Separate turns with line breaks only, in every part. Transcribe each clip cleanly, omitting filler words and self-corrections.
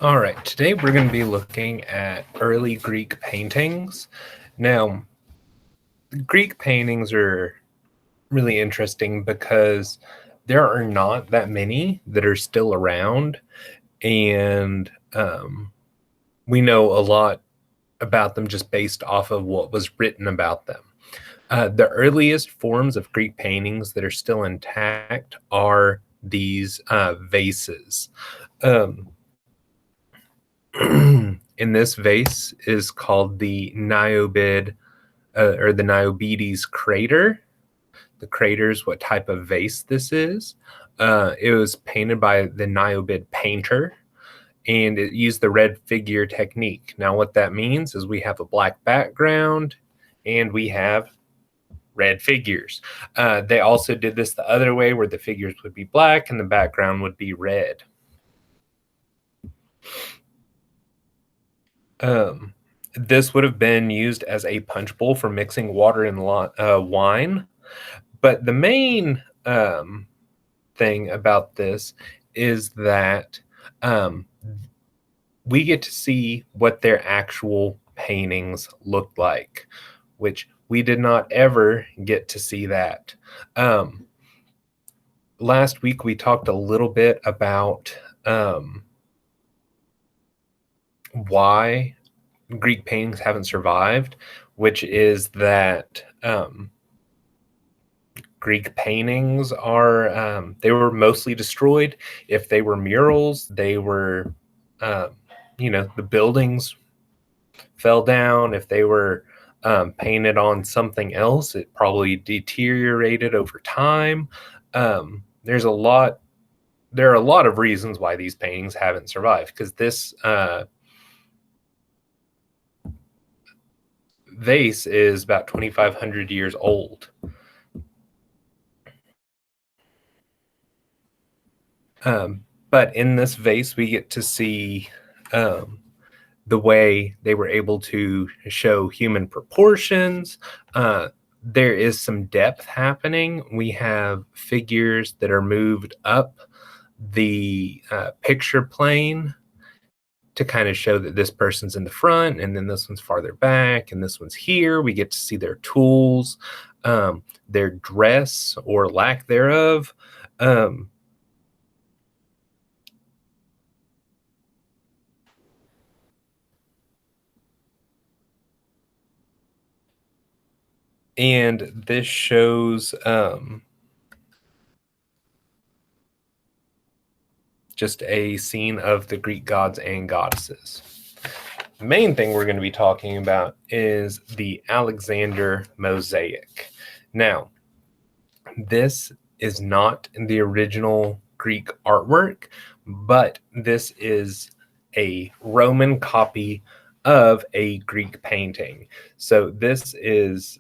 All right, today we're going to be looking at early Greek paintings. Now, Greek paintings are really interesting because there are not that many that are still around, and we know a lot about them just based off of what was written about them. The earliest forms of Greek paintings that are still intact are these vases. Um, in this vase is called the Niobe or the Niobedes crater. The crater is what type of vase this is. It was painted by the Niobe painter, and it used the red figure technique. Now, what that means is we have a black background and we have red figures. They also did this the other way, where the figures would be black and the background would be red. This would have been used as a punch bowl for mixing water and wine. But the main thing about this is that um, we get to see what their actual paintings looked like, which we did not ever get to see that. Last week, we talked a little bit about why Greek paintings haven't survived, which is that Greek paintings are they were mostly destroyed. If they were murals, they were the buildings fell down. If they were painted on something else, it probably deteriorated over time. There are a lot of reasons why these paintings haven't survived, because this vase is about 2,500 years old. But in this vase, we get to see the way they were able to show human proportions. There is some depth happening. We have figures that are moved up the picture plane to kind of show that this person's in the front, and then this one's farther back, and this one's here. We get to see their tools, their dress or lack thereof. And this shows just a scene of the Greek gods and goddesses. The main thing we're going to be talking about is the Alexander mosaic. Now, this is not in the original Greek artwork, but this is a Roman copy of a Greek painting. So this is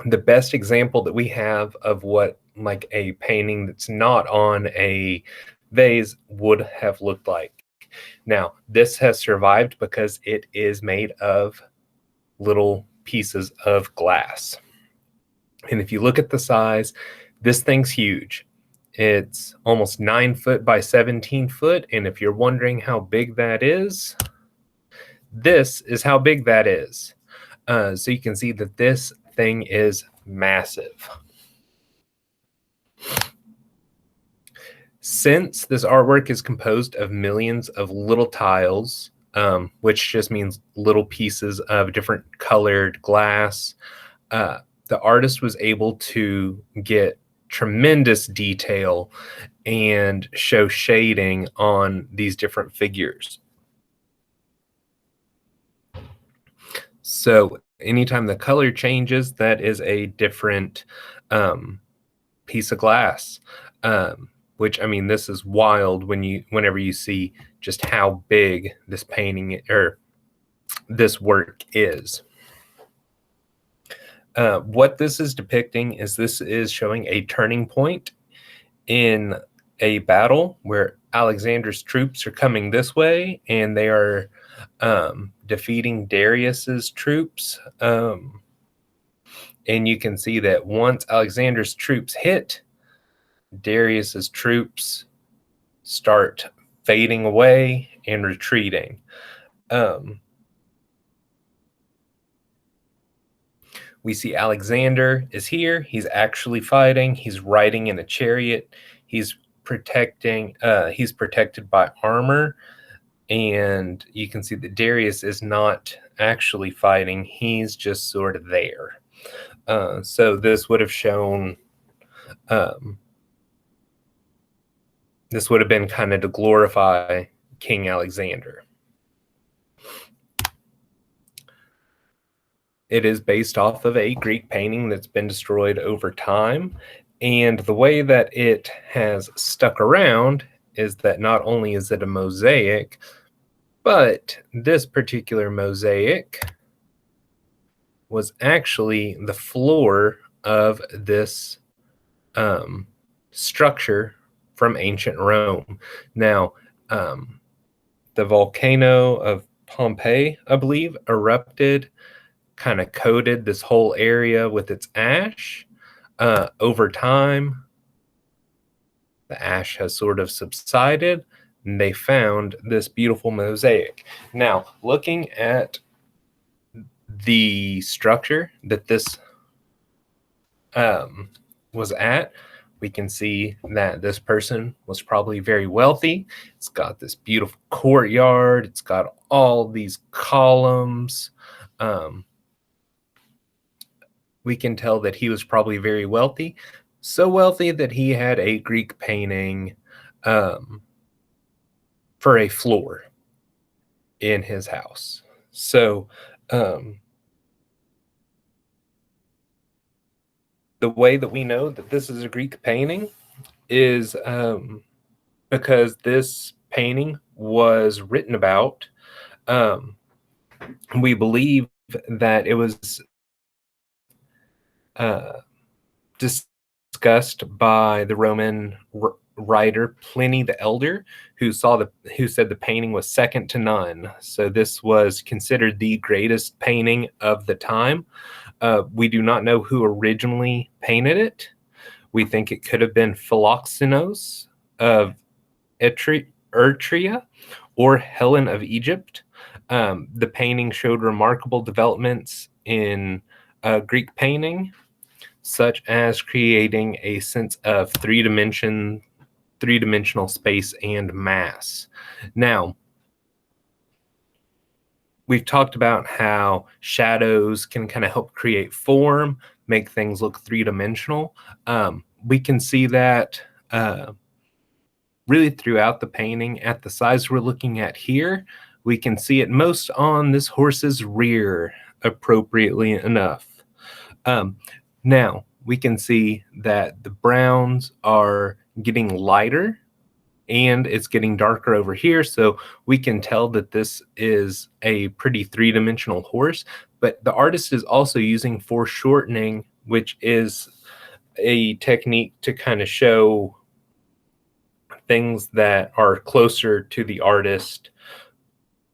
the best example that we have of what like a painting that's not on a vase would have looked like. Now, this has survived because it is made of little pieces of glass. And if you look at the size, this thing's huge. It's almost 9 foot by 17 foot. And if you're wondering how big that is, this is how big that is. So you can see that this thing is massive. Since this artwork is composed of millions of little tiles, which just means little pieces of different colored glass, the artist was able to get tremendous detail and show shading on these different figures. So anytime the color changes, that is a different piece of glass. Which, I mean, this is wild whenever you see just how big this painting or this work is. What this is depicting is this is showing a turning point in a battle where Alexander's troops are coming this way, and they are defeating Darius's troops. And you can see that once Alexander's troops hit, Darius's troops start fading away and retreating. We see Alexander is here. He's actually fighting. He's riding in a chariot. He's protected by armor. And you can see that Darius is not actually fighting. He's just sort of there. So this would have shown, this would have been kind of to glorify King Alexander. It is based off of a Greek painting that's been destroyed over time. And the way that it has stuck around is that not only is it a mosaic, but this particular mosaic was actually the floor of this structure from ancient Rome. Now, the volcano of Pompeii, I believe, erupted, kind of coated this whole area with its ash. Over time, the ash has sort of subsided, and they found this beautiful mosaic. Now, looking at the structure that this was at, we can see that this person was probably very wealthy. It's got this beautiful courtyard. It's got all these columns. We can tell that he was probably very wealthy, so wealthy that he had a Greek painting for a floor in his house. So the way that we know that this is a Greek painting is because this painting was written about. We believe that it was discussed by the Roman writer Pliny the Elder, who said the painting was second to none. So this was considered the greatest painting of the time. We do not know who originally painted it. We think it could have been Philoxenos of Etruria or Helen of Egypt. The painting showed remarkable developments in Greek painting, such as creating a sense of three-dimensional space and mass. Now, we've talked about how shadows can kind of help create form, make things look three-dimensional. We can see that really throughout the painting. At the size we're looking at here, we can see it most on this horse's rear, appropriately enough. Now, we can see that the browns are getting lighter and it's getting darker over here. So we can tell that this is a pretty three-dimensional horse, but the artist is also using foreshortening, which is a technique to kind of show things that are closer to the artist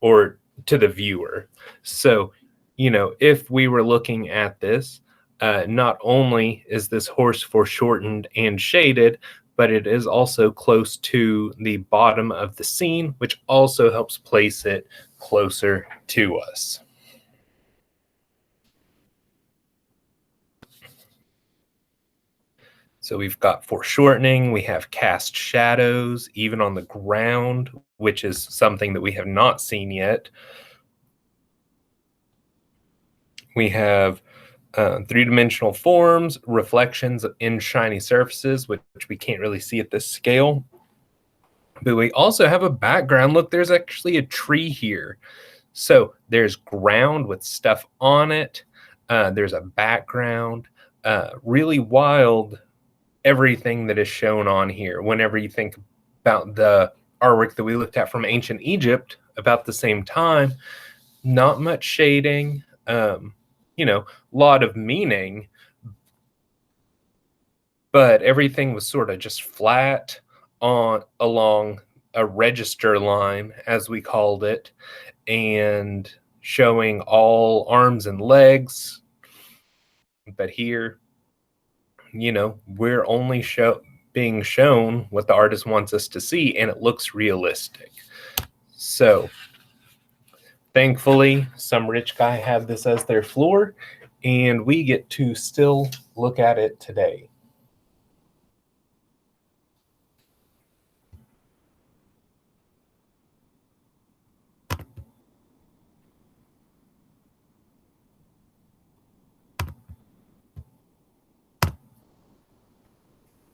or to the viewer. So, if we were looking at this, not only is this horse foreshortened and shaded, but it is also close to the bottom of the scene, which also helps place it closer to us. So we've got foreshortening, we have cast shadows, even on the ground, which is something that we have not seen yet. We have three-dimensional forms, reflections in shiny surfaces, which we can't really see at this scale. But we also have a background. Look, there's actually a tree here. So there's ground with stuff on it. There's a background. Really wild, everything that is shown on here. Whenever you think about the artwork that we looked at from ancient Egypt about the same time, not much shading. Lot of meaning, but everything was sort of just flat along a register line, as we called it, and showing all arms and legs. But here, we're only being shown what the artist wants us to see, and it looks realistic. So thankfully, some rich guy had this as their floor, and we get to still look at it today.